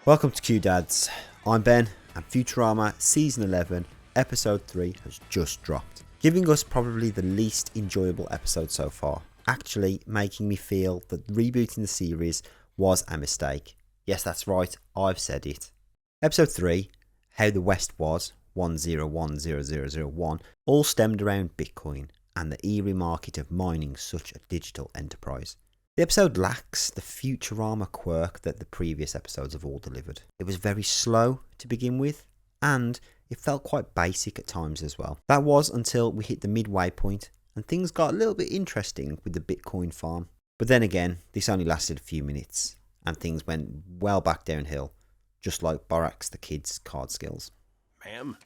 Welcome to Q Dads. I'm Ben, and Futurama Season 11, Episode 3 has just dropped, giving us probably the least enjoyable episode so far, actually making me feel that rebooting the series was a mistake. Yes, that's right, I've said it. Episode 3, How the West Was, 1010001, all stemmed around Bitcoin and the eerie market of mining such a digital enterprise. The episode lacks the Futurama quirk that the previous episodes have all delivered. It was very slow to begin with, and it felt quite basic at times as well. That was until we hit the midway point and things got a little bit interesting with the Bitcoin farm. But then again, this only lasted a few minutes and things went well back downhill, just like Borax the Kid's card skills. Ma'am?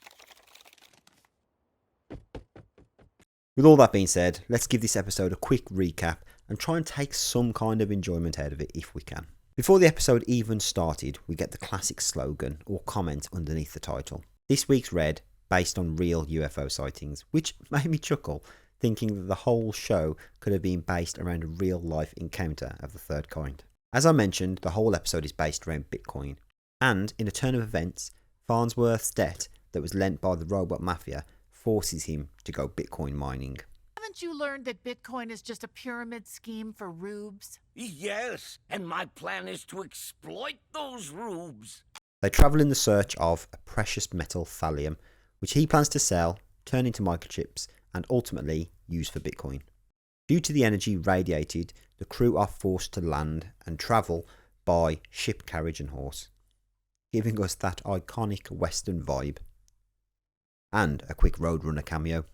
With all that being said, let's give this episode a quick recap and try and take some kind of enjoyment out of it if we can. Before the episode even started, we get the classic slogan or comment underneath the title. This week's read, based on real UFO sightings, which made me chuckle, thinking that the whole show could have been based around a real life encounter of the third kind. As I mentioned, the whole episode is based around Bitcoin, and in a turn of events, Farnsworth's debt that was lent by the robot mafia forces him to go Bitcoin mining. Haven't you learned that Bitcoin is just a pyramid scheme for rubes? Yes, and my plan is to exploit those rubes. They travel in the search of a precious metal thallium, which he plans to sell, turn into microchips, and ultimately use for Bitcoin. Due to the energy radiated, the crew are forced to land and travel by ship, carriage and horse, giving us that iconic Western vibe. And a quick Roadrunner cameo.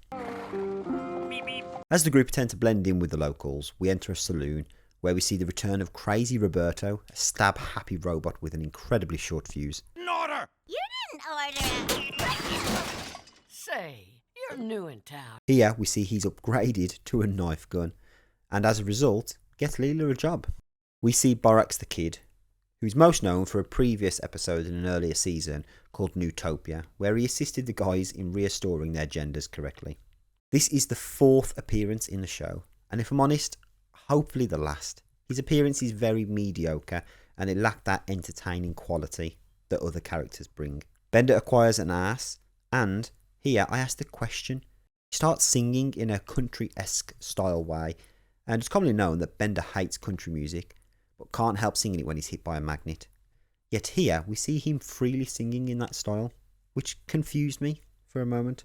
As the group attempt to blend in with the locals, we enter a saloon where we see the return of Crazy Roberto, a stab-happy robot with an incredibly short fuse. An order! You didn't order it. Say, you're new in town. Here we see he's upgraded to a knife gun, and as a result, gets Leela a job. We see Borax the Kid, who's most known for a previous episode in an earlier season called Newtopia, where he assisted the guys in restoring their genders correctly. This is the fourth appearance in the show, and if I'm honest, hopefully the last. His appearance is very mediocre, and it lacked that entertaining quality that other characters bring. Bender acquires an ass, and here I ask the question. He starts singing in a country-esque style way, and it's commonly known that Bender hates country music, but can't help singing it when he's hit by a magnet. Yet here we see him freely singing in that style, which confused me for a moment.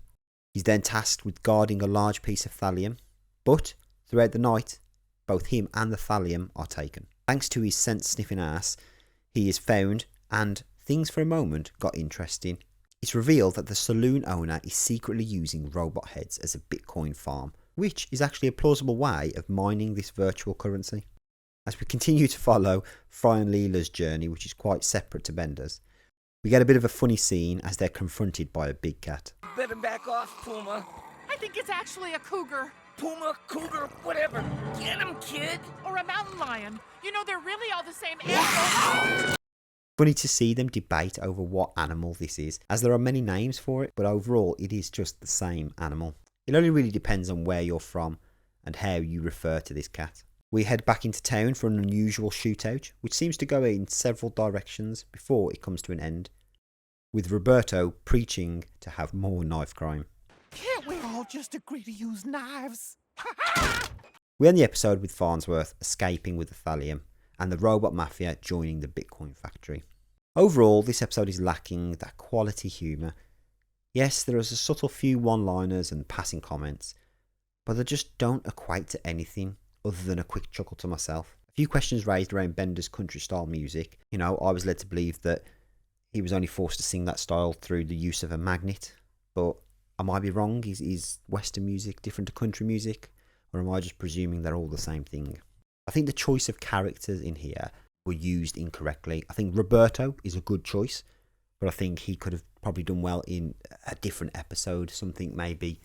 He's then tasked with guarding a large piece of thallium, but throughout the night, both him and the thallium are taken. Thanks to his scent-sniffing ass, he is found, and things for a moment got interesting. It's revealed that the saloon owner is secretly using robot heads as a Bitcoin farm, which is actually a plausible way of mining this virtual currency. As we continue to follow Fry and Leela's journey, which is quite separate to Bender's, we get a bit of a funny scene as they're confronted by a big cat. Better back off, Puma. I think it's actually a cougar. Puma, cougar, whatever. Get him, kid. Or a mountain lion. You know, they're really all the same animal. Funny to see them debate over what animal this is, as there are many names for it, but overall it is just the same animal. It only really depends on where you're from and how you refer to this cat. We head back into town for an unusual shootout, which seems to go in several directions before it comes to an end, with Roberto preaching to have more knife crime. Can't we all just agree to use knives? We end the episode with Farnsworth escaping with the thallium and the robot mafia joining the Bitcoin factory. Overall, this episode is lacking that quality humour. Yes, there is a subtle few one-liners and passing comments, but they just don't equate to anything other than a quick chuckle to myself. A few questions raised around Bender's country-style music. You know, I was led to believe that he was only forced to sing that style through the use of a magnet, but I might be wrong. Is Western music different to country music, or am I just presuming they're all the same thing? I think the choice of characters in here were used incorrectly. I think Roberto is a good choice, but I think he could have probably done well in a different episode, something maybe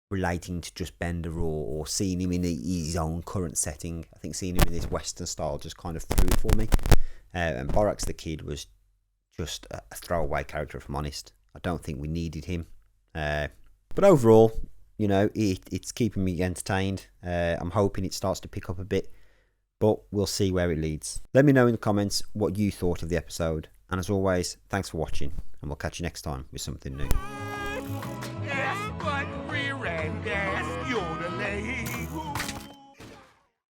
relating to just Bender or seeing him in his own current setting. I think seeing him in this Western style just kind of threw it for me. And Borax the Kid was just a throwaway character, if I'm honest. I don't think we needed him. But overall, you know, it's keeping me entertained. I'm hoping it starts to pick up a bit but we'll see where it leads. Let me know in the comments what you thought of the episode, and as always, thanks for watching, and we'll catch you next time with something new.